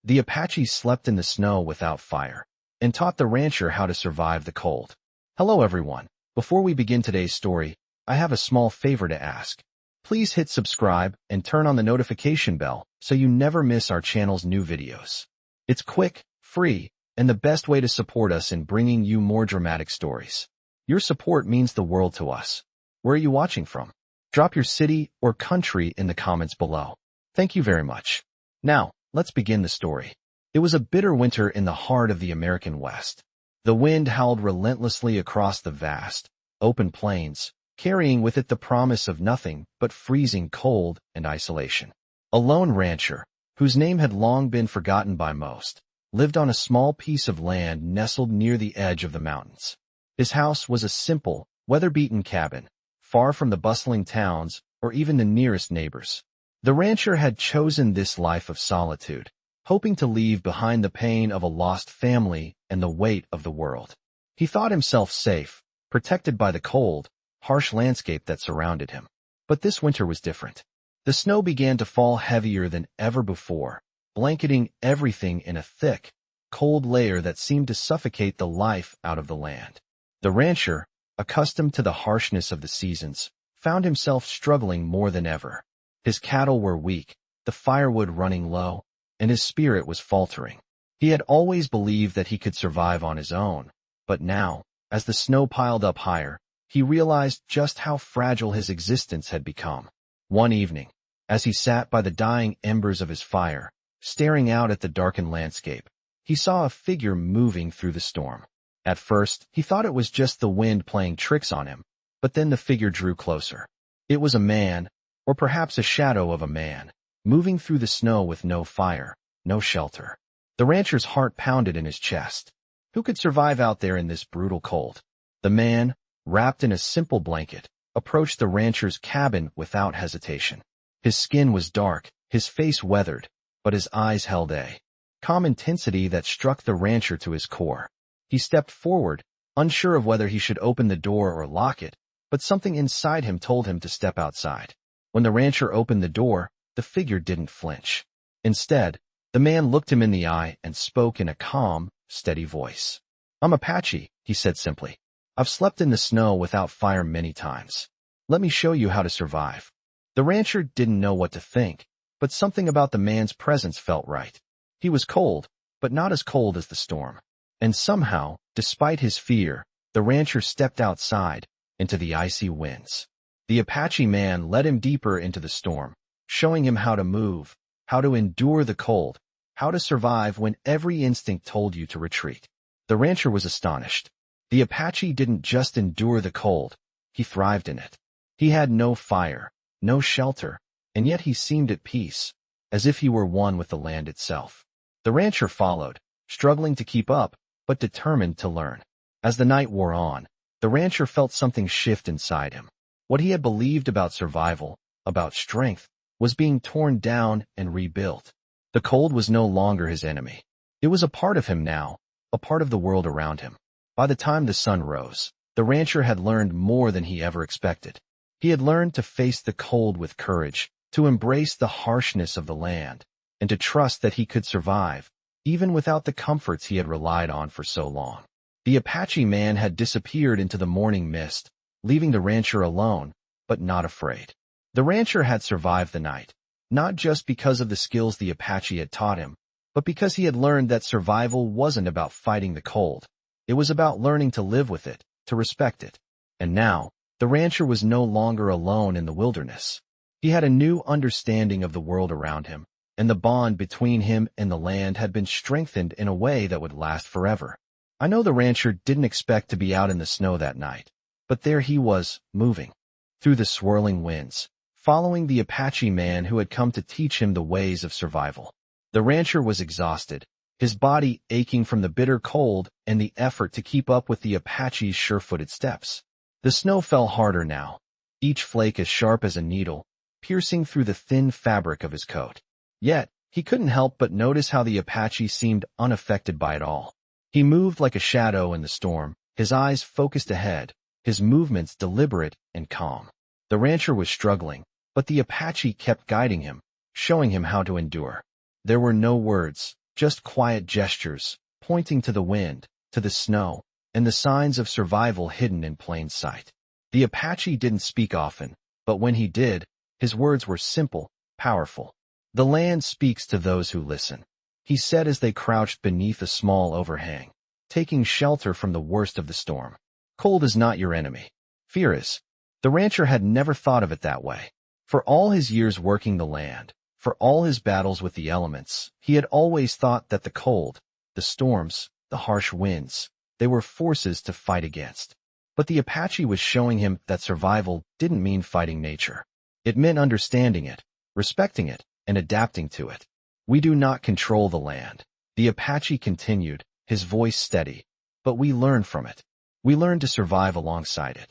The Apaches slept in the snow without fire and taught the rancher how to survive the cold. Hello everyone. Before we begin today's story, I have a small favor to ask. Please hit subscribe and turn on the notification bell so you never miss our channel's new videos. It's quick, free, and the best way to support us in bringing you more dramatic stories. Your support means the world to us. Where are you watching from? Drop your city or country in the comments below. Thank you very much. Now, let's begin the story. It was a bitter winter in the heart of the American West. The wind howled relentlessly across the vast, open plains, carrying with it the promise of nothing but freezing cold and isolation. A lone rancher, whose name had long been forgotten by most, lived on a small piece of land nestled near the edge of the mountains. His house was a simple, weather-beaten cabin, far from the bustling towns or even the nearest neighbors. The rancher had chosen this life of solitude, hoping to leave behind the pain of a lost family and the weight of the world. He thought himself safe, protected by the cold, harsh landscape that surrounded him. But this winter was different. The snow began to fall heavier than ever before, blanketing everything in a thick, cold layer that seemed to suffocate the life out of the land. The rancher, accustomed to the harshness of the seasons, found himself struggling more than ever. His cattle were weak, the firewood running low, and his spirit was faltering. He had always believed that he could survive on his own, but now, as the snow piled up higher, he realized just how fragile his existence had become. One evening, as he sat by the dying embers of his fire, staring out at the darkened landscape, he saw a figure moving through the storm. At first, he thought it was just the wind playing tricks on him, but then the figure drew closer. It was a man, or perhaps a shadow of a man, moving through the snow with no fire, no shelter. The rancher's heart pounded in his chest. Who could survive out there in this brutal cold? The man, wrapped in a simple blanket, approached the rancher's cabin without hesitation. His skin was dark, his face weathered, but his eyes held a calm intensity that struck the rancher to his core. He stepped forward, unsure of whether he should open the door or lock it, but something inside him told him to step outside. When the rancher opened the door, the figure didn't flinch. Instead, the man looked him in the eye and spoke in a calm, steady voice. "I'm Apache," he said simply. "I've slept in the snow without fire many times. Let me show you how to survive." The rancher didn't know what to think, but something about the man's presence felt right. He was cold, but not as cold as the storm. And somehow, despite his fear, the rancher stepped outside, into the icy winds. The Apache man led him deeper into the storm, showing him how to move, how to endure the cold, how to survive when every instinct told you to retreat. The rancher was astonished. The Apache didn't just endure the cold, he thrived in it. He had no fire, no shelter, and yet he seemed at peace, as if he were one with the land itself. The rancher followed, struggling to keep up, but determined to learn. As the night wore on, the rancher felt something shift inside him. What he had believed about survival, about strength, was being torn down and rebuilt. The cold was no longer his enemy. It was a part of him now, a part of the world around him. By the time the sun rose, the rancher had learned more than he ever expected. He had learned to face the cold with courage, to embrace the harshness of the land, and to trust that he could survive, even without the comforts he had relied on for so long. The Apache man had disappeared into the morning mist, leaving the rancher alone, but not afraid. The rancher had survived the night, not just because of the skills the Apache had taught him, but because he had learned that survival wasn't about fighting the cold. It was about learning to live with it, to respect it. And now, the rancher was no longer alone in the wilderness. He had a new understanding of the world around him, and the bond between him and the land had been strengthened in a way that would last forever. I know the rancher didn't expect to be out in the snow that night, but there he was, moving through the swirling winds, following the Apache man who had come to teach him the ways of survival. The rancher was exhausted, his body aching from the bitter cold and the effort to keep up with the Apache's sure-footed steps. The snow fell harder now, each flake as sharp as a needle, piercing through the thin fabric of his coat. Yet, he couldn't help but notice how the Apache seemed unaffected by it all. He moved like a shadow in the storm, his eyes focused ahead, his movements deliberate and calm. The rancher was struggling, but the Apache kept guiding him, showing him how to endure. There were no words, just quiet gestures, pointing to the wind, to the snow, and the signs of survival hidden in plain sight. The Apache didn't speak often, but when he did, his words were simple, powerful. "The land speaks to those who listen," he said as they crouched beneath a small overhang, taking shelter from the worst of the storm. "Cold is not your enemy. Fear is." The rancher had never thought of it that way. For all his years working the land, for all his battles with the elements, he had always thought that the cold, the storms, the harsh winds, they were forces to fight against. But the Apache was showing him that survival didn't mean fighting nature. It meant understanding it, respecting it, and adapting to it. "We do not control the land," the Apache continued, his voice steady, "but we learn from it. We learn to survive alongside it."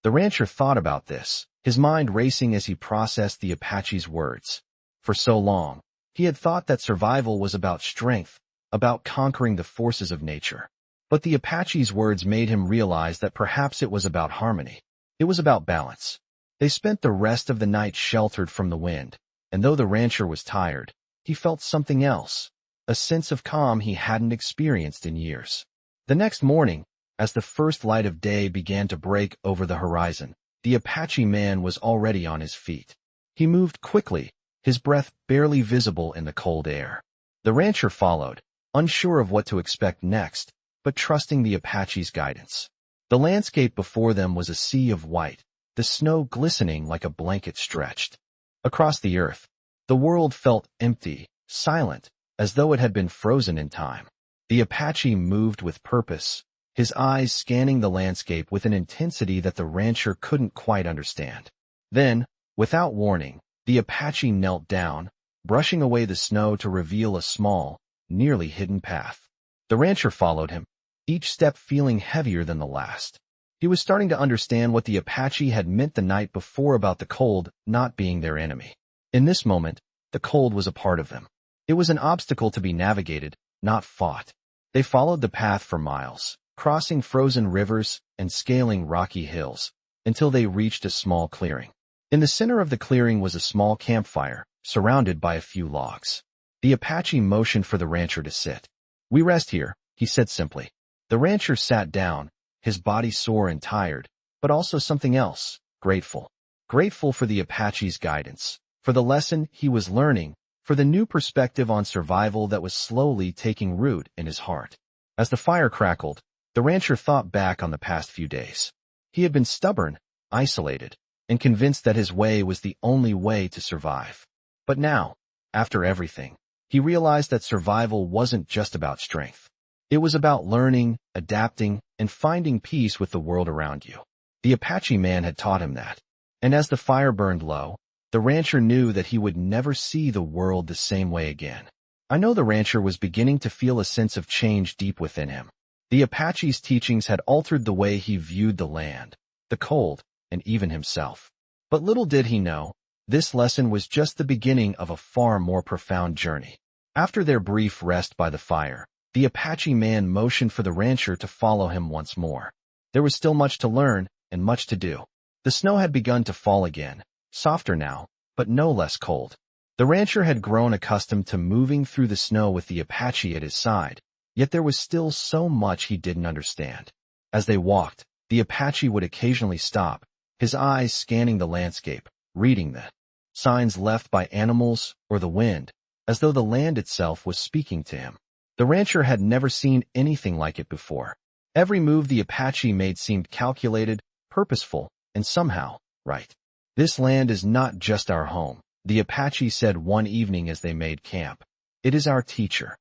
The rancher thought about this, his mind racing as he processed the Apache's words. For so long, he had thought that survival was about strength, about conquering the forces of nature. But the Apache's words made him realize that perhaps it was about harmony. It was about balance. They spent the rest of the night sheltered from the wind, and though the rancher was tired, he felt something else, a sense of calm he hadn't experienced in years. The next morning, as the first light of day began to break over the horizon, the Apache man was already on his feet. He moved quickly, his breath barely visible in the cold air. The rancher followed, unsure of what to expect next, but trusting the Apache's guidance. The landscape before them was a sea of white, the snow glistening like a blanket stretched across the earth. The world felt empty, silent, as though it had been frozen in time. The Apache moved with purpose, his eyes scanning the landscape with an intensity that the rancher couldn't quite understand. Then, without warning, the Apache knelt down, brushing away the snow to reveal a small, nearly hidden path. The rancher followed him, each step feeling heavier than the last. He was starting to understand what the Apache had meant the night before about the cold not being their enemy. In this moment, the cold was a part of them. It was an obstacle to be navigated, not fought. They followed the path for miles, crossing frozen rivers and scaling rocky hills, until they reached a small clearing. In the center of the clearing was a small campfire, surrounded by a few logs. The Apache motioned for the rancher to sit. "We rest here," he said simply. The rancher sat down, his body sore and tired, but also something else, grateful. Grateful for the Apache's guidance, for the lesson he was learning, for the new perspective on survival that was slowly taking root in his heart. As the fire crackled, the rancher thought back on the past few days. He had been stubborn, isolated, and convinced that his way was the only way to survive. But now, after everything, he realized that survival wasn't just about strength. It was about learning, adapting, and finding peace with the world around you. The Apache man had taught him that. And as the fire burned low, the rancher knew that he would never see the world the same way again. I know the rancher was beginning to feel a sense of change deep within him. The Apache's teachings had altered the way he viewed the land, the cold, and even himself. But little did he know, this lesson was just the beginning of a far more profound journey. After their brief rest by the fire, the Apache man motioned for the rancher to follow him once more. There was still much to learn and much to do. The snow had begun to fall again, softer now, but no less cold. The rancher had grown accustomed to moving through the snow with the Apache at his side, yet there was still so much he didn't understand. As they walked, the Apache would occasionally stop, his eyes scanning the landscape, reading the signs left by animals or the wind, as though the land itself was speaking to him. The rancher had never seen anything like it before. Every move the Apache made seemed calculated, purposeful, and somehow right. "This land is not just our home," the Apache said one evening as they made camp. "It is our teacher."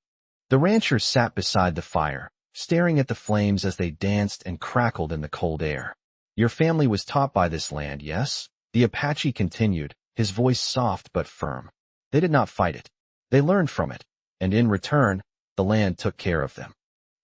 The rancher sat beside the fire, staring at the flames as they danced and crackled in the cold air. "Your family was taught by this land, yes?" the Apache continued, his voice soft but firm. "They did not fight it. They learned from it, and in return, the land took care of them."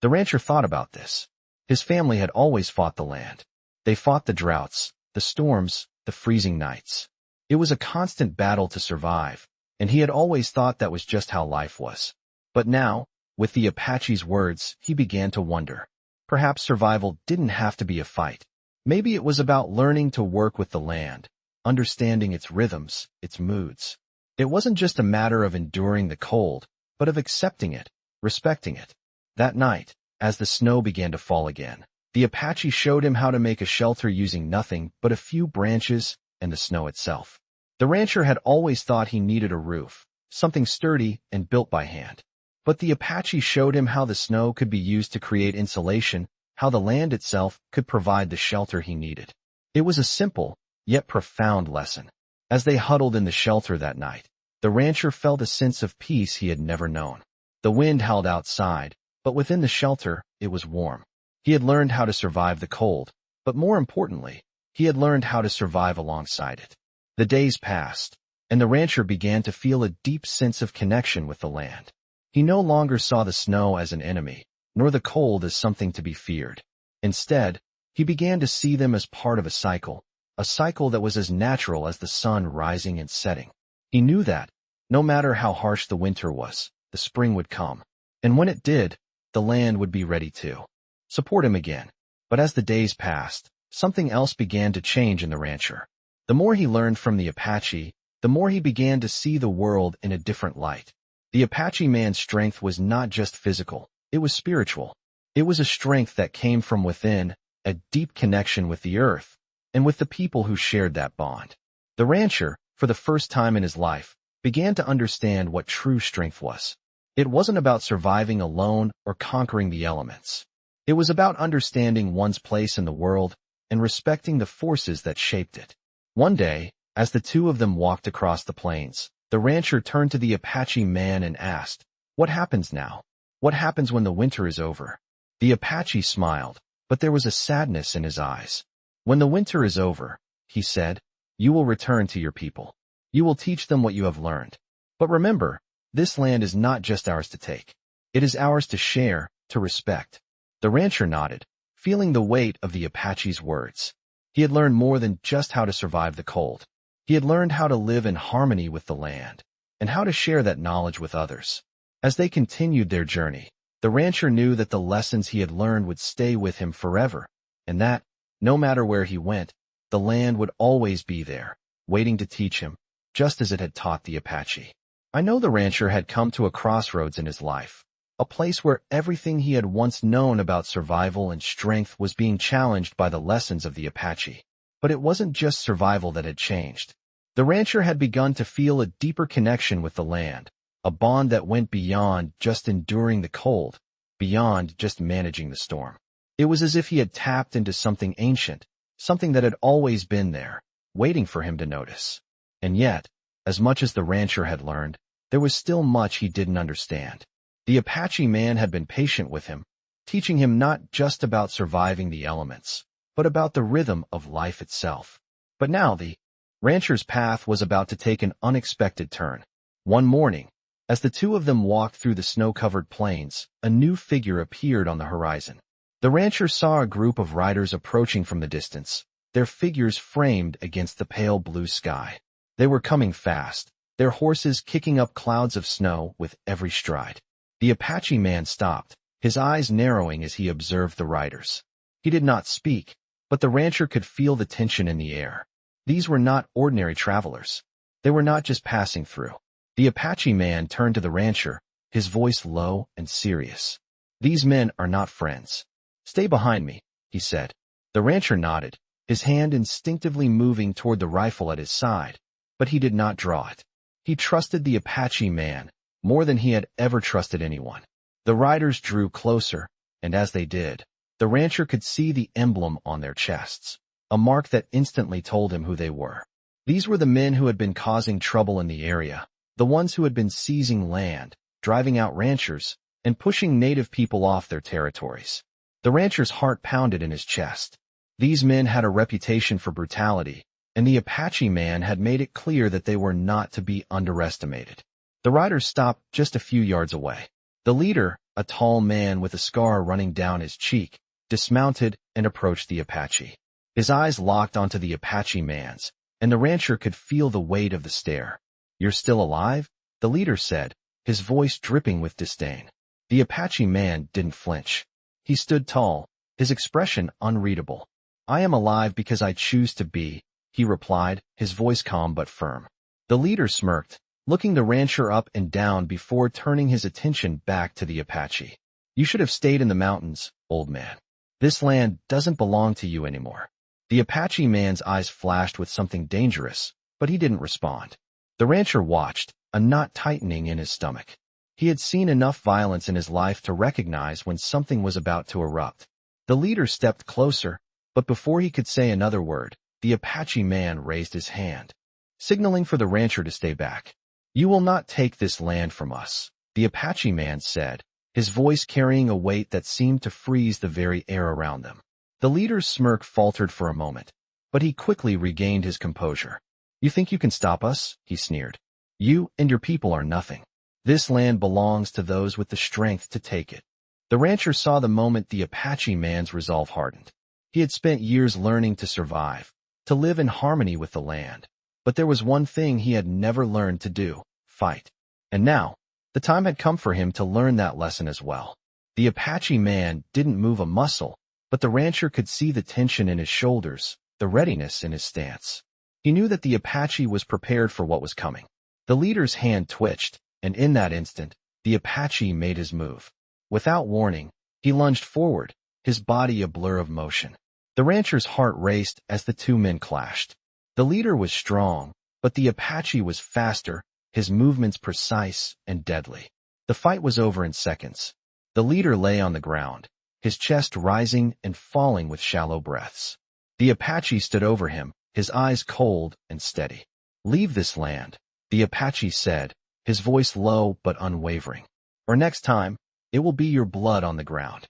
The rancher thought about this. His family had always fought the land. They fought the droughts, the storms, the freezing nights. It was a constant battle to survive, and he had always thought that was just how life was. But now, with the Apache's words, he began to wonder. Perhaps survival didn't have to be a fight. Maybe it was about learning to work with the land, understanding its rhythms, its moods. It wasn't just a matter of enduring the cold, but of accepting it, respecting it. That night, as the snow began to fall again, the Apache showed him how to make a shelter using nothing but a few branches and the snow itself. The rancher had always thought he needed a roof, something sturdy and built by hand. But the Apache showed him how the snow could be used to create insulation, how the land itself could provide the shelter he needed. It was a simple, yet profound lesson. As they huddled in the shelter that night, the rancher felt a sense of peace he had never known. The wind howled outside, but within the shelter, it was warm. He had learned how to survive the cold, but more importantly, he had learned how to survive alongside it. The days passed, and the rancher began to feel a deep sense of connection with the land. He no longer saw the snow as an enemy, nor the cold as something to be feared. Instead, he began to see them as part of a cycle that was as natural as the sun rising and setting. He knew that, no matter how harsh the winter was, the spring would come. And when it did, the land would be ready to support him again. But as the days passed, something else began to change in the rancher. The more he learned from the Apache, the more he began to see the world in a different light. The Apache man's strength was not just physical, it was spiritual. It was a strength that came from within, a deep connection with the earth, and with the people who shared that bond. The rancher, for the first time in his life, began to understand what true strength was. It wasn't about surviving alone or conquering the elements. It was about understanding one's place in the world and respecting the forces that shaped it. One day, as the two of them walked across the plains, the rancher turned to the Apache man and asked, "What happens now? What happens when the winter is over?" The Apache smiled, but there was a sadness in his eyes. "When the winter is over," he said, "you will return to your people. You will teach them what you have learned. But remember, this land is not just ours to take. It is ours to share, to respect." The rancher nodded, feeling the weight of the Apache's words. He had learned more than just how to survive the cold. He had learned how to live in harmony with the land, and how to share that knowledge with others. As they continued their journey, the rancher knew that the lessons he had learned would stay with him forever, and that, no matter where he went, the land would always be there, waiting to teach him, just as it had taught the Apache. I know the rancher had come to a crossroads in his life, a place where everything he had once known about survival and strength was being challenged by the lessons of the Apache. But it wasn't just survival that had changed. The rancher had begun to feel a deeper connection with the land, a bond that went beyond just enduring the cold, beyond just managing the storm. It was as if he had tapped into something ancient, something that had always been there, waiting for him to notice. And yet, as much as the rancher had learned, there was still much he didn't understand. The Apache man had been patient with him, teaching him not just about surviving the elements, but about the rhythm of life itself. But now the rancher's path was about to take an unexpected turn. One morning, as the two of them walked through the snow-covered plains, a new figure appeared on the horizon. The rancher saw a group of riders approaching from the distance, their figures framed against the pale blue sky. They were coming fast, their horses kicking up clouds of snow with every stride. The Apache man stopped, his eyes narrowing as he observed the riders. He did not speak, but the rancher could feel the tension in the air. These were not ordinary travelers. They were not just passing through. The Apache man turned to the rancher, his voice low and serious. "These men are not friends. Stay behind me," he said. The rancher nodded, his hand instinctively moving toward the rifle at his side, but he did not draw it. He trusted the Apache man more than he had ever trusted anyone. The riders drew closer, and as they did, the rancher could see the emblem on their chests, a mark that instantly told him who they were. These were the men who had been causing trouble in the area, the ones who had been seizing land, driving out ranchers, and pushing native people off their territories. The rancher's heart pounded in his chest. These men had a reputation for brutality, and the Apache man had made it clear that they were not to be underestimated. The riders stopped just a few yards away. The leader, a tall man with a scar running down his cheek, dismounted and approached the Apache. His eyes locked onto the Apache man's, and the rancher could feel the weight of the stare. "You're still alive?" the leader said, his voice dripping with disdain. The Apache man didn't flinch. He stood tall, his expression unreadable. "I am alive because I choose to be," he replied, his voice calm but firm. The leader smirked, looking the rancher up and down before turning his attention back to the Apache. "You should have stayed in the mountains, old man. This land doesn't belong to you anymore." The Apache man's eyes flashed with something dangerous, but he didn't respond. The rancher watched, a knot tightening in his stomach. He had seen enough violence in his life to recognize when something was about to erupt. The leader stepped closer, but before he could say another word, the Apache man raised his hand, signaling for the rancher to stay back. "You will not take this land from us," the Apache man said, his voice carrying a weight that seemed to freeze the very air around them. The leader's smirk faltered for a moment, but he quickly regained his composure. "You think you can stop us?" he sneered. "You and your people are nothing. This land belongs to those with the strength to take it." The rancher saw the moment the Apache man's resolve hardened. He had spent years learning to survive, to live in harmony with the land. But there was one thing he had never learned to do: fight. And now, the time had come for him to learn that lesson as well. The Apache man didn't move a muscle, but the rancher could see the tension in his shoulders, the readiness in his stance. He knew that the Apache was prepared for what was coming. The leader's hand twitched, and in that instant, the Apache made his move. Without warning, he lunged forward, his body a blur of motion. The rancher's heart raced as the two men clashed. The leader was strong, but the Apache was faster, his movements precise and deadly. The fight was over in seconds. The leader lay on the ground, his chest rising and falling with shallow breaths. The Apache stood over him, his eyes cold and steady. "Leave this land," the Apache said, his voice low but unwavering. "Or next time, it will be your blood on the ground."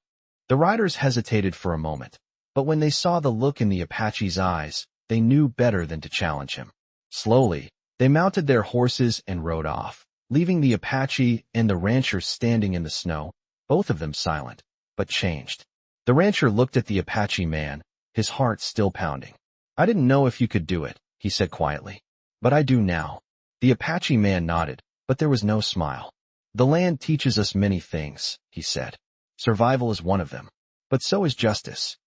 The riders hesitated for a moment, but when they saw the look in the Apache's eyes, they knew better than to challenge him. Slowly, they mounted their horses and rode off, leaving the Apache and the rancher standing in the snow, both of them silent, but changed. The rancher looked at the Apache man, his heart still pounding. "I didn't know if you could do it," he said quietly. "But I do now." The Apache man nodded, but there was no smile. "The land teaches us many things," he said. "Survival is one of them. But so is justice."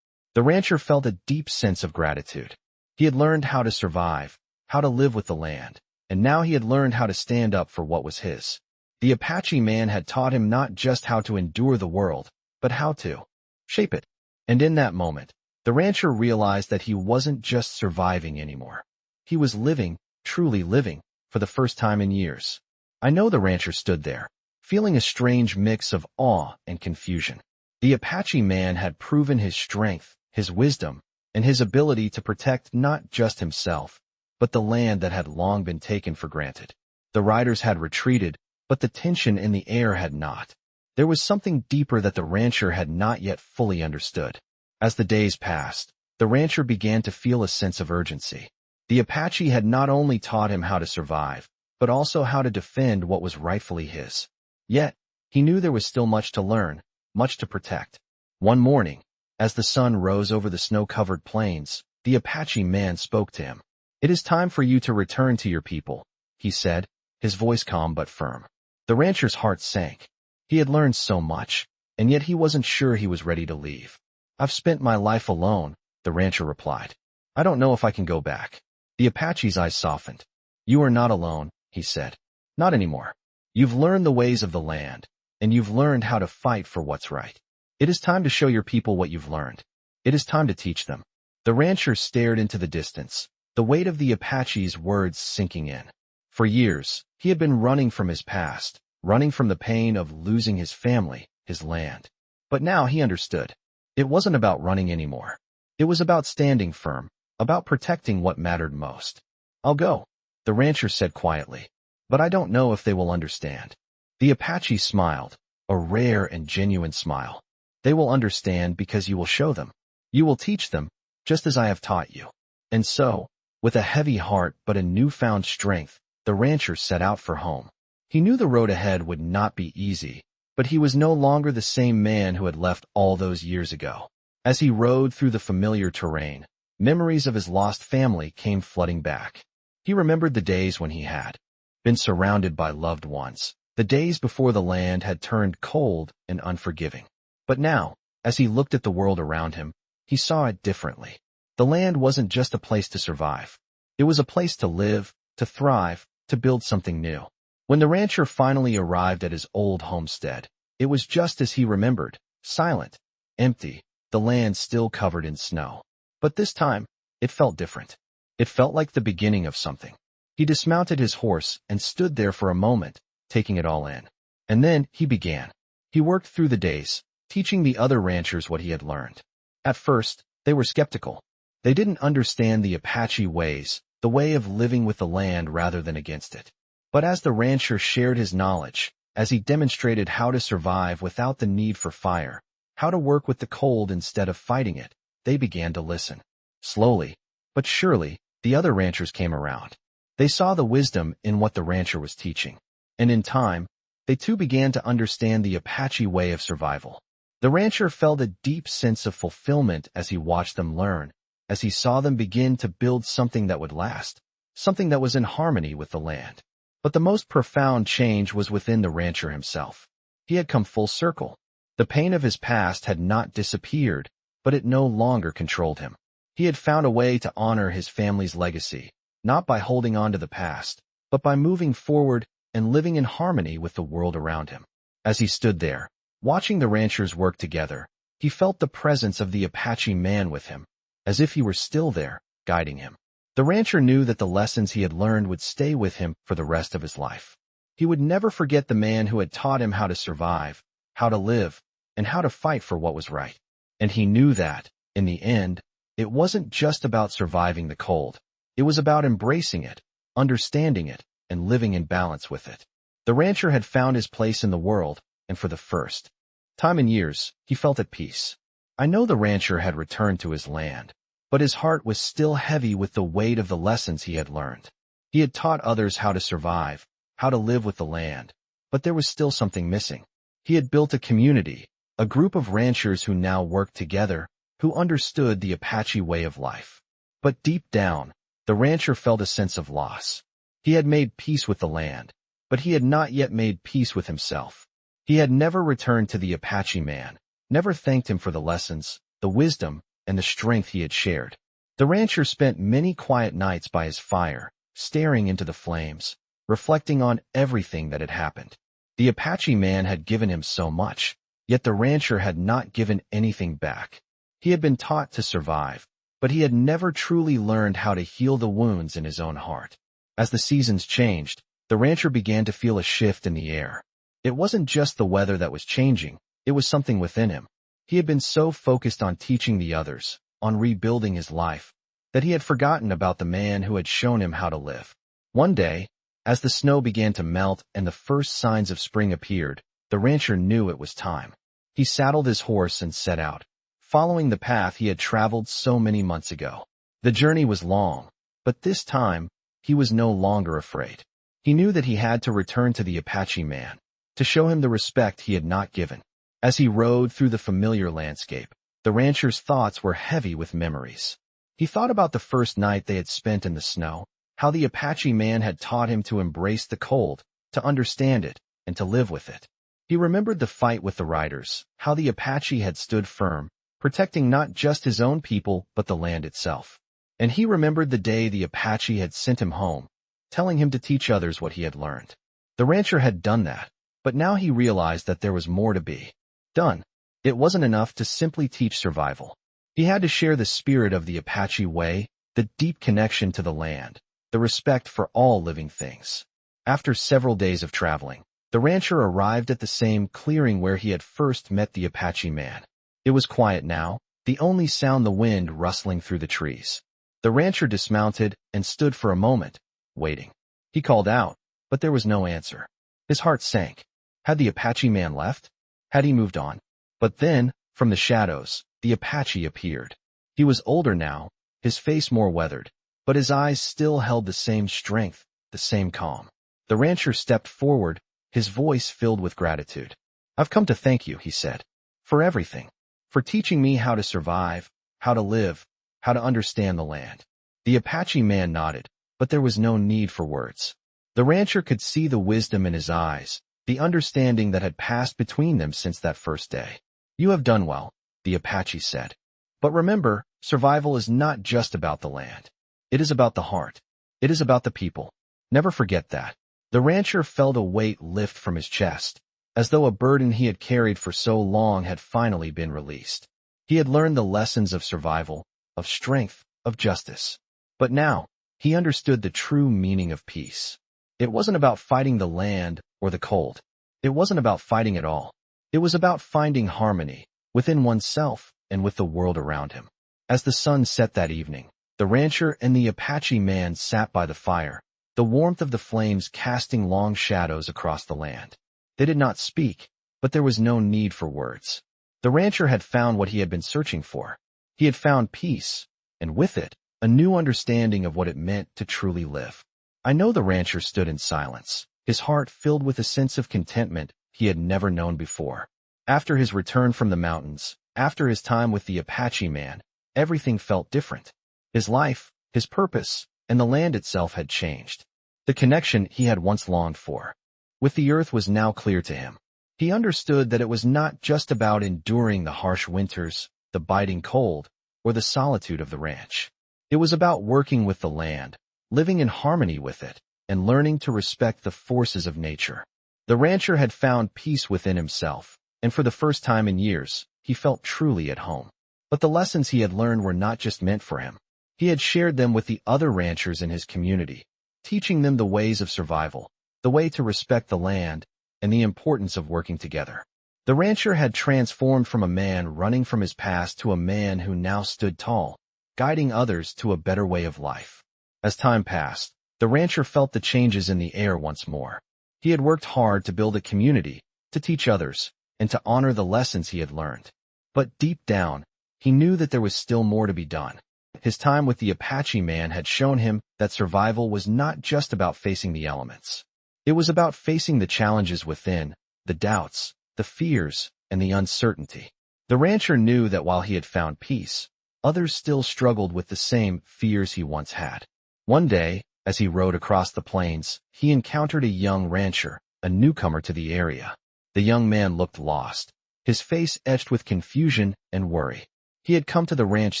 The rancher felt a deep sense of gratitude. He had learned how to survive, how to live with the land, and now he had learned how to stand up for what was his. The Apache man had taught him not just how to endure the world, but how to shape it. And in that moment, the rancher realized that he wasn't just surviving anymore. He was living, truly living, for the first time in years. "I know," the rancher stood there, feeling a strange mix of awe and confusion. The Apache man had proven his strength, his wisdom, and his ability to protect not just himself, but the land that had long been taken for granted. The riders had retreated, but the tension in the air had not. There was something deeper that the rancher had not yet fully understood. As the days passed, the rancher began to feel a sense of urgency. The Apache had not only taught him how to survive, but also how to defend what was rightfully his. Yet, he knew there was still much to learn, much to protect. One morning, as the sun rose over the snow-covered plains, the Apache man spoke to him. "It is time for you to return to your people," he said, his voice calm but firm. The rancher's heart sank. He had learned so much, and yet he wasn't sure he was ready to leave. "I've spent my life alone," the rancher replied. "I don't know if I can go back." The Apache's eyes softened. "You are not alone," he said. "Not anymore. You've learned the ways of the land, and you've learned how to fight for what's right. It is time to show your people what you've learned. It is time to teach them." The rancher stared into the distance, the weight of the Apache's words sinking in. For years, he had been running from his past, running from the pain of losing his family, his land. But now he understood. It wasn't about running anymore. It was about standing firm, about protecting what mattered most. "I'll go," the rancher said quietly, "but I don't know if they will understand." The Apache smiled, a rare and genuine smile. "They will understand because you will show them. You will teach them, just as I have taught you." And so, with a heavy heart but a newfound strength, the rancher set out for home. He knew the road ahead would not be easy, but he was no longer the same man who had left all those years ago. As he rode through the familiar terrain, memories of his lost family came flooding back. He remembered the days when he had been surrounded by loved ones, the days before the land had turned cold and unforgiving. But now, as he looked at the world around him, he saw it differently. The land wasn't just a place to survive. It was a place to live, to thrive, to build something new. When the rancher finally arrived at his old homestead, it was just as he remembered, silent, empty, the land still covered in snow. But this time, it felt different. It felt like the beginning of something. He dismounted his horse and stood there for a moment, taking it all in. And then he began. He worked through the days, teaching the other ranchers what he had learned. At first, they were skeptical. They didn't understand the Apache ways, the way of living with the land rather than against it. But as the rancher shared his knowledge, as he demonstrated how to survive without the need for fire, how to work with the cold instead of fighting it, they began to listen. Slowly, but surely, the other ranchers came around. They saw the wisdom in what the rancher was teaching. And in time, they too began to understand the Apache way of survival. The rancher felt a deep sense of fulfillment as he watched them learn, as he saw them begin to build something that would last, something that was in harmony with the land. But the most profound change was within the rancher himself. He had come full circle. The pain of his past had not disappeared, but it no longer controlled him. He had found a way to honor his family's legacy, not by holding on to the past, but by moving forward and living in harmony with the world around him. As he stood there, watching the ranchers work together, he felt the presence of the Apache man with him, as if he were still there, guiding him. The rancher knew that the lessons he had learned would stay with him for the rest of his life. He would never forget the man who had taught him how to survive, how to live, and how to fight for what was right. And he knew that, in the end, it wasn't just about surviving the cold. It was about embracing it, understanding it, and living in balance with it. The rancher had found his place in the world, and for the first time in years, he felt at peace. I know the rancher had returned to his land, but his heart was still heavy with the weight of the lessons he had learned. He had taught others how to survive, how to live with the land, but there was still something missing. He had built a community, a group of ranchers who now worked together, who understood the Apache way of life. But deep down, the rancher felt a sense of loss. He had made peace with the land, but he had not yet made peace with himself. He had never returned to the Apache man, never thanked him for the lessons, the wisdom, and the strength he had shared. The rancher spent many quiet nights by his fire, staring into the flames, reflecting on everything that had happened. The Apache man had given him so much, yet the rancher had not given anything back. He had been taught to survive, but he had never truly learned how to heal the wounds in his own heart. As the seasons changed, the rancher began to feel a shift in the air. It wasn't just the weather that was changing, it was something within him. He had been so focused on teaching the others, on rebuilding his life, that he had forgotten about the man who had shown him how to live. One day, as the snow began to melt and the first signs of spring appeared, the rancher knew it was time. He saddled his horse and set out, following the path he had traveled so many months ago. The journey was long, but this time, he was no longer afraid. He knew that he had to return to the Apache man, to show him the respect he had not given. As he rode through the familiar landscape, the rancher's thoughts were heavy with memories. He thought about the first night they had spent in the snow, how the Apache man had taught him to embrace the cold, to understand it, and to live with it. He remembered the fight with the riders, how the Apache had stood firm, protecting not just his own people but the land itself. And he remembered the day the Apache had sent him home, telling him to teach others what he had learned. The rancher had done that, but now he realized that there was more to be done. It wasn't enough to simply teach survival. He had to share the spirit of the Apache way, the deep connection to the land, the respect for all living things. After several days of traveling, the rancher arrived at the same clearing where he had first met the Apache man. It was quiet now, the only sound the wind rustling through the trees. The rancher dismounted and stood for a moment, waiting. He called out, but there was no answer. His heart sank. Had the Apache man left? Had he moved on? But then, from the shadows, the Apache appeared. He was older now, his face more weathered, but his eyes still held the same strength, the same calm. The rancher stepped forward, his voice filled with gratitude. "I've come to thank you," he said, "for everything. For teaching me how to survive, how to live, how to understand the land." The Apache man nodded, but there was no need for words. The rancher could see the wisdom in his eyes, the understanding that had passed between them since that first day. "You have done well," the Apache said. "But remember, survival is not just about the land. It is about the heart. It is about the people. Never forget that. The rancher felt a weight lift from his chest, as though a burden he had carried for so long had finally been released. He had learned the lessons of survival, of strength, of justice. But now, he understood the true meaning of peace. It wasn't about fighting the land or the cold. It wasn't about fighting at all. It was about finding harmony within oneself and with the world around him. As the sun set that evening, the rancher and the Apache man sat by the fire, the warmth of the flames casting long shadows across the land. They did not speak, but there was no need for words. The rancher had found what he had been searching for. He had found peace, and with it, a new understanding of what it meant to truly live. I know the rancher stood in silence, his heart filled with a sense of contentment he had never known before. After his return from the mountains, after his time with the Apache man, everything felt different. His life, his purpose, and the land itself had changed. The connection he had once longed for with the earth was now clear to him. He understood that it was not just about enduring the harsh winters, the biting cold, or the solitude of the ranch. It was about working with the land, living in harmony with it, and learning to respect the forces of nature. The rancher had found peace within himself, and for the first time in years, he felt truly at home. But the lessons he had learned were not just meant for him. He had shared them with the other ranchers in his community, teaching them the ways of survival, the way to respect the land, and the importance of working together. The rancher had transformed from a man running from his past to a man who now stood tall, guiding others to a better way of life. As time passed, the rancher felt the changes in the air once more. He had worked hard to build a community, to teach others, and to honor the lessons he had learned. But deep down, he knew that there was still more to be done. His time with the Apache man had shown him that survival was not just about facing the elements. It was about facing the challenges within, the doubts, the fears, and the uncertainty. The rancher knew that while he had found peace, others still struggled with the same fears he once had. One day, as he rode across the plains, he encountered a young rancher, a newcomer to the area. The young man looked lost, his face etched with confusion and worry. He had come to the ranch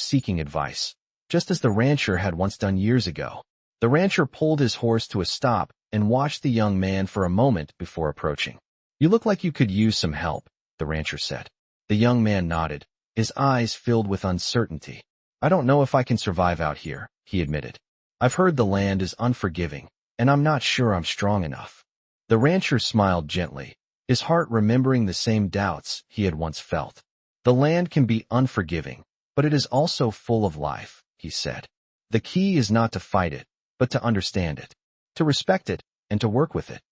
seeking advice, just as the rancher had once done years ago. The rancher pulled his horse to a stop and watched the young man for a moment before approaching. "You look like you could use some help," the rancher said. The young man nodded, his eyes filled with uncertainty. "I don't know if I can survive out here," he admitted. "I've heard the land is unforgiving, and I'm not sure I'm strong enough." The rancher smiled gently, his heart remembering the same doubts he had once felt. "The land can be unforgiving, but it is also full of life," he said. "The key is not to fight it, but to understand it, to respect it, and to work with it."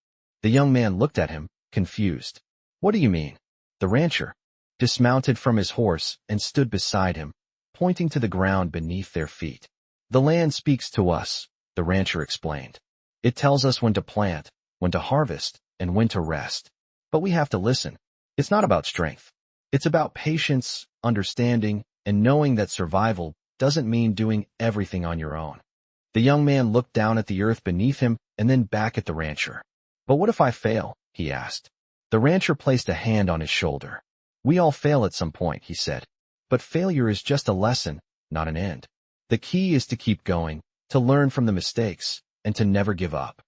The young man looked at him, confused. "What do you mean?" The rancher dismounted from his horse and stood beside him, pointing to the ground beneath their feet. "The land speaks to us," the rancher explained. "It tells us when to plant, when to harvest, and when to rest. But we have to listen. It's not about strength. It's about patience, understanding, and knowing that survival doesn't mean doing everything on your own." The young man looked down at the earth beneath him and then back at the rancher. "But what if I fail?" he asked. The rancher placed a hand on his shoulder. "We all fail at some point," he said. "But failure is just a lesson, not an end. The key is to keep going, to learn from the mistakes, and to never give up."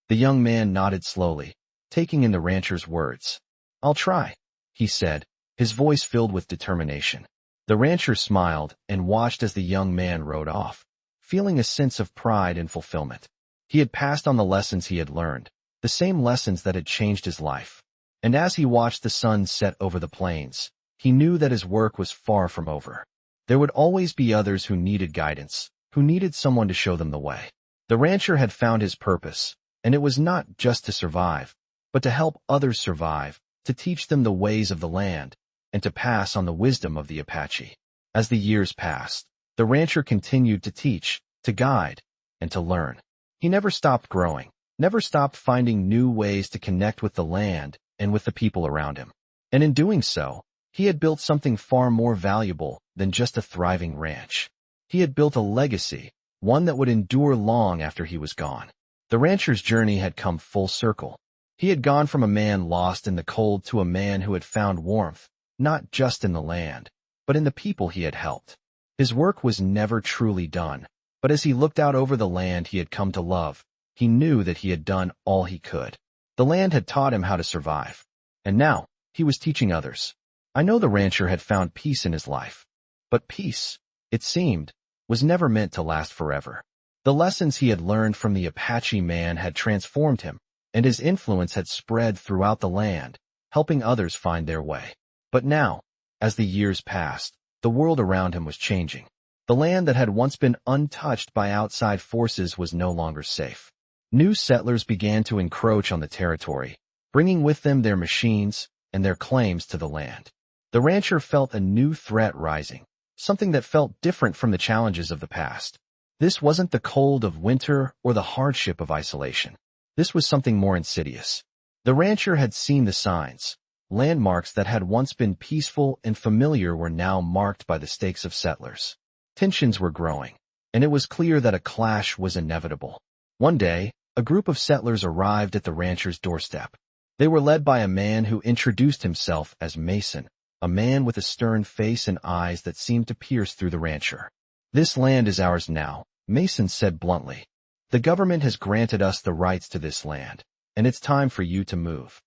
The young man nodded slowly, taking in the rancher's words. "I'll try," he said, his voice filled with determination. The rancher smiled and watched as the young man rode off, feeling a sense of pride and fulfillment. He had passed on the lessons he had learned, the same lessons that had changed his life. And as he watched the sun set over the plains, he knew that his work was far from over. There would always be others who needed guidance, who needed someone to show them the way. The rancher had found his purpose, and it was not just to survive, but to help others survive, to teach them the ways of the land, and to pass on the wisdom of the Apache. As the years passed, the rancher continued to teach, to guide, and to learn. He never stopped growing, never stopped finding new ways to connect with the land and with the people around him. And in doing so, he had built something far more valuable than just a thriving ranch. He had built a legacy, one that would endure long after he was gone. The rancher's journey had come full circle. He had gone from a man lost in the cold to a man who had found warmth, not just in the land, but in the people he had helped. His work was never truly done, but as he looked out over the land he had come to love, he knew that he had done all he could. The land had taught him how to survive. And now, he was teaching others. I know the rancher had found peace in his life. But peace, it seemed, was never meant to last forever. The lessons he had learned from the Apache man had transformed him, and his influence had spread throughout the land, helping others find their way. But now, as the years passed, the world around him was changing. The land that had once been untouched by outside forces was no longer safe. New settlers began to encroach on the territory, bringing with them their machines and their claims to the land. The rancher felt a new threat rising, something that felt different from the challenges of the past. This wasn't the cold of winter or the hardship of isolation. This was something more insidious. The rancher had seen the signs. Landmarks that had once been peaceful and familiar were now marked by the stakes of settlers. Tensions were growing, and it was clear that a clash was inevitable. One day, a group of settlers arrived at the rancher's doorstep. They were led by a man who introduced himself as Mason, a man with a stern face and eyes that seemed to pierce through the rancher. "This land is ours now," Mason said bluntly. "The government has granted us the rights to this land, and it's time for you to move."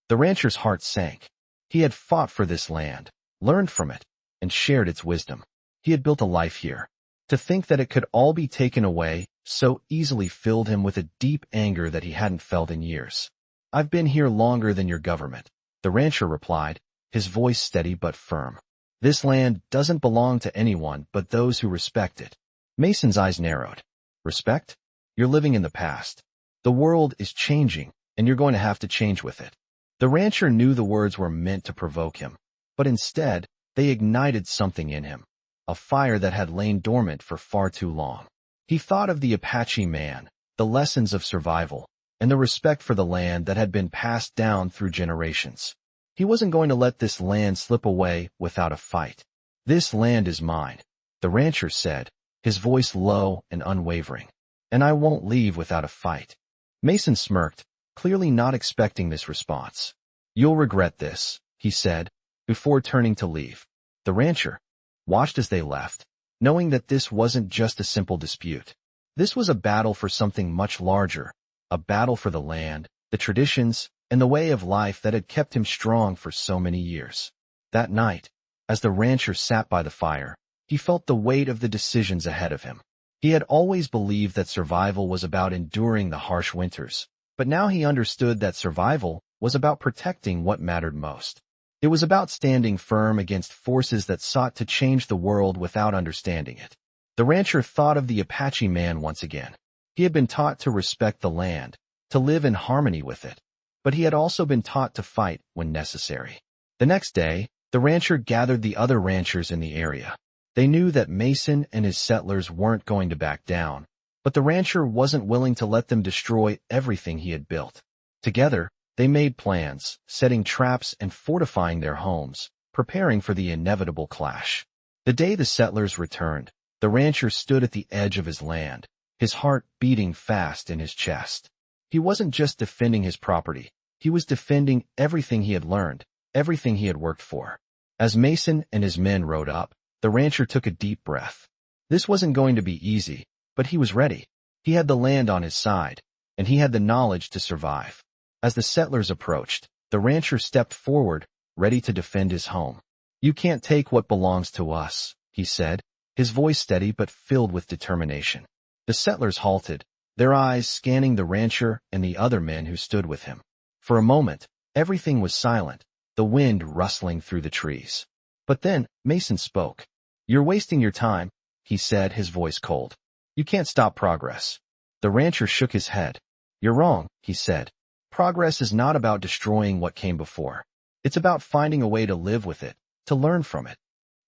The rancher's heart sank. He had fought for this land, learned from it, and shared its wisdom. He had built a life here. To think that it could all be taken away so easily filled him with a deep anger that he hadn't felt in years. "I've been here longer than your government," the rancher replied, his voice steady but firm. "This land doesn't belong to anyone but those who respect it." Mason's eyes narrowed. "Respect? You're living in the past. The world is changing, and you're going to have to change with it." The rancher knew the words were meant to provoke him, but instead, they ignited something in him, a fire that had lain dormant for far too long. He thought of the Apache man, the lessons of survival, and the respect for the land that had been passed down through generations. He wasn't going to let this land slip away without a fight. "This land is mine," the rancher said, his voice low and unwavering. "And I won't leave without a fight." Mason smirked, clearly not expecting this response. "You'll regret this," he said, before turning to leave. The rancher watched as they left, knowing that this wasn't just a simple dispute. This was a battle for something much larger, a battle for the land, the traditions, and the way of life that had kept him strong for so many years. That night, as the rancher sat by the fire, he felt the weight of the decisions ahead of him. He had always believed that survival was about enduring the harsh winters, but now he understood that survival was about protecting what mattered most. It was about standing firm against forces that sought to change the world without understanding it. The rancher thought of the Apache man once again. He had been taught to respect the land, to live in harmony with it, but he had also been taught to fight when necessary. The next day, the rancher gathered the other ranchers in the area. They knew that Mason and his settlers weren't going to back down, but the rancher wasn't willing to let them destroy everything he had built. Together, they made plans, setting traps and fortifying their homes, preparing for the inevitable clash. The day the settlers returned, the rancher stood at the edge of his land, his heart beating fast in his chest. He wasn't just defending his property, he was defending everything he had learned, everything he had worked for. As Mason and his men rode up, the rancher took a deep breath. This wasn't going to be easy, but he was ready. He had the land on his side, and he had the knowledge to survive. As the settlers approached, the rancher stepped forward, ready to defend his home. "You can't take what belongs to us," he said, his voice steady but filled with determination. The settlers halted, their eyes scanning the rancher and the other men who stood with him. For a moment, everything was silent, the wind rustling through the trees. But then, Mason spoke. "You're wasting your time," he said, his voice cold. "You can't stop progress." The rancher shook his head. "You're wrong," he said. "Progress is not about destroying what came before. It's about finding a way to live with it, to learn from it."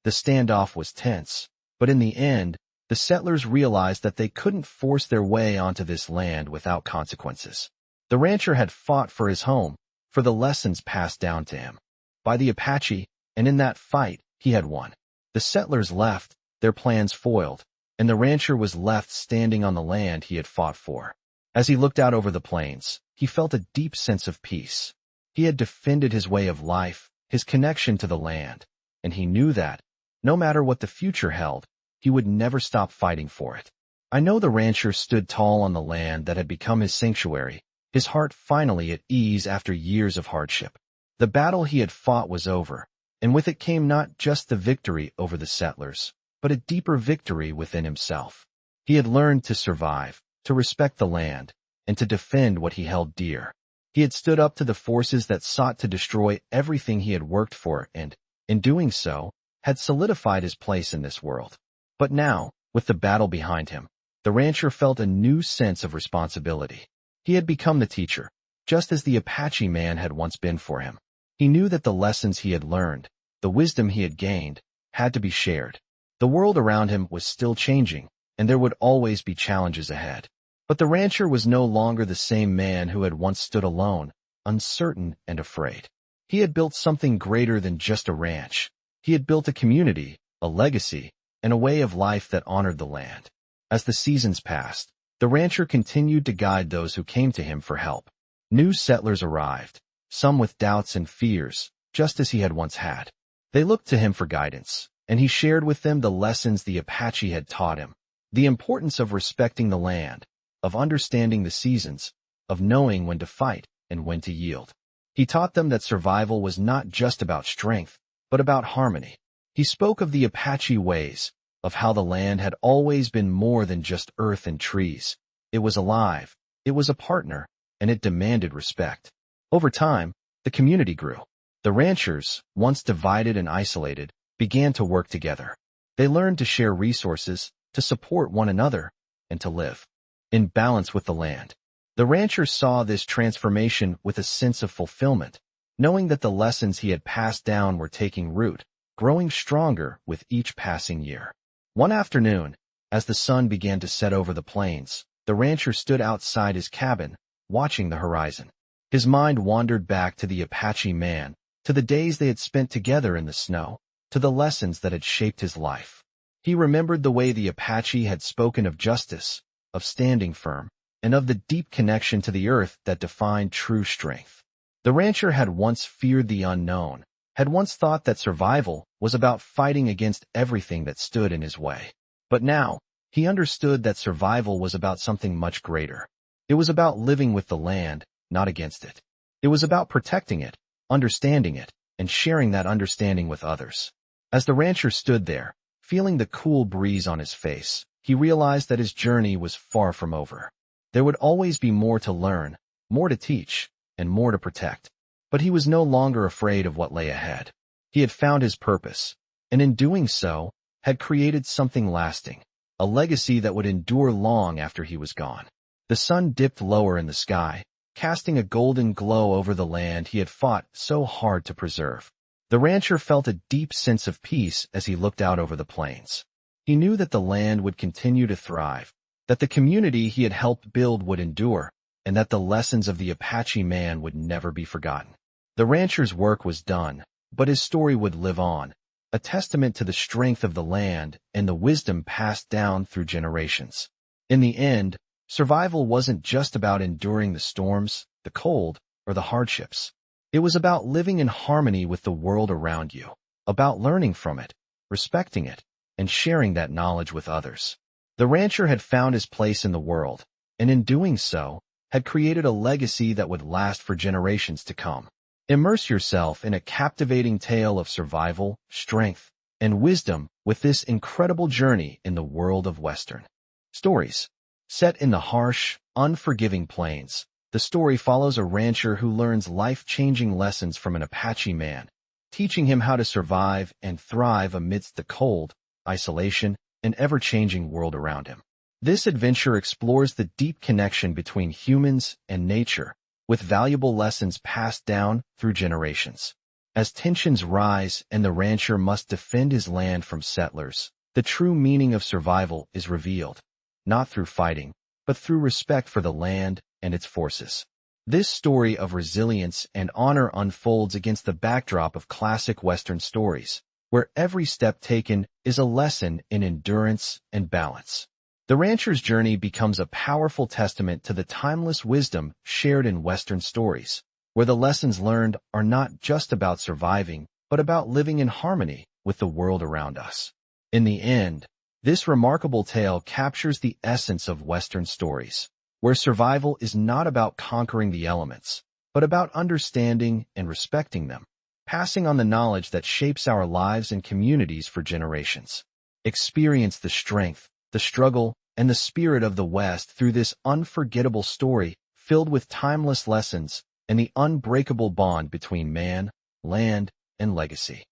The standoff was tense, but in the end, the settlers realized that they couldn't force their way onto this land without consequences. The rancher had fought for his home, for the lessons passed down to him by the Apache, and in that fight, he had won. The settlers left, their plans foiled, and the rancher was left standing on the land he had fought for. As he looked out over the plains, he felt a deep sense of peace. He had defended his way of life, his connection to the land, and he knew that, no matter what the future held, he would never stop fighting for it. I know the rancher stood tall on the land that had become his sanctuary, his heart finally at ease after years of hardship. The battle he had fought was over, and with it came not just the victory over the settlers, but a deeper victory within himself. He had learned to survive, to respect the land, and to defend what he held dear. He had stood up to the forces that sought to destroy everything he had worked for and, in doing so, had solidified his place in this world. But now, with the battle behind him, the rancher felt a new sense of responsibility. He had become the teacher, just as the Apache man had once been for him. He knew that the lessons he had learned, the wisdom he had gained, had to be shared. The world around him was still changing, and there would always be challenges ahead. But the rancher was no longer the same man who had once stood alone, uncertain and afraid. He had built something greater than just a ranch. He had built a community, a legacy, and a way of life that honored the land. As the seasons passed, the rancher continued to guide those who came to him for help. New settlers arrived, some with doubts and fears, just as he had once had. They looked to him for guidance, and he shared with them the lessons the Apache had taught him. The importance of respecting the land, of understanding the seasons, of knowing when to fight and when to yield. He taught them that survival was not just about strength, but about harmony. He spoke of the Apache ways, of how the land had always been more than just earth and trees. It was alive, it was a partner, and it demanded respect. Over time, the community grew. The ranchers, once divided and isolated, began to work together. They learned to share resources, to support one another, and to live in balance with the land. The rancher saw this transformation with a sense of fulfillment, knowing that the lessons he had passed down were taking root, growing stronger with each passing year. One afternoon, as the sun began to set over the plains, the rancher stood outside his cabin, watching the horizon. His mind wandered back to the Apache man, to the days they had spent together in the snow, to the lessons that had shaped his life. He remembered the way the Apache had spoken of justice, of standing firm, and of the deep connection to the earth that defined true strength. The rancher had once feared the unknown, had once thought that survival was about fighting against everything that stood in his way. But now, he understood that survival was about something much greater. It was about living with the land, not against it. It was about protecting it, understanding it, and sharing that understanding with others. As the rancher stood there, feeling the cool breeze on his face, he realized that his journey was far from over. There would always be more to learn, more to teach, and more to protect. But he was no longer afraid of what lay ahead. He had found his purpose, and in doing so, had created something lasting, a legacy that would endure long after he was gone. The sun dipped lower in the sky, casting a golden glow over the land he had fought so hard to preserve. The rancher felt a deep sense of peace as he looked out over the plains. He knew that the land would continue to thrive, that the community he had helped build would endure, and that the lessons of the Apache man would never be forgotten. The rancher's work was done, but his story would live on, a testament to the strength of the land and the wisdom passed down through generations. In the end, survival wasn't just about enduring the storms, the cold, or the hardships. It was about living in harmony with the world around you, about learning from it, respecting it, and sharing that knowledge with others. The rancher had found his place in the world, and in doing so, had created a legacy that would last for generations to come. Immerse yourself in a captivating tale of survival, strength, and wisdom with this incredible journey in the world of Western stories. Set in the harsh, unforgiving plains, the story follows a rancher who learns life-changing lessons from an Apache man, teaching him how to survive and thrive amidst the cold, isolation, and ever-changing world around him. This adventure explores the deep connection between humans and nature, with valuable lessons passed down through generations. As tensions rise and the rancher must defend his land from settlers, the true meaning of survival is revealed, not through fighting, but through respect for the land and its forces. This story of resilience and honor unfolds against the backdrop of classic Western stories, where every step taken is a lesson in endurance and balance. The rancher's journey becomes a powerful testament to the timeless wisdom shared in Western stories, where the lessons learned are not just about surviving, but about living in harmony with the world around us. In the end, This remarkable tale captures the essence of Western stories, where survival is not about conquering the elements, but about understanding and respecting them, passing on the knowledge that shapes our lives and communities for generations. Experience the strength, the struggle, and the spirit of the West through this unforgettable story filled with timeless lessons and the unbreakable bond between man, land, and legacy.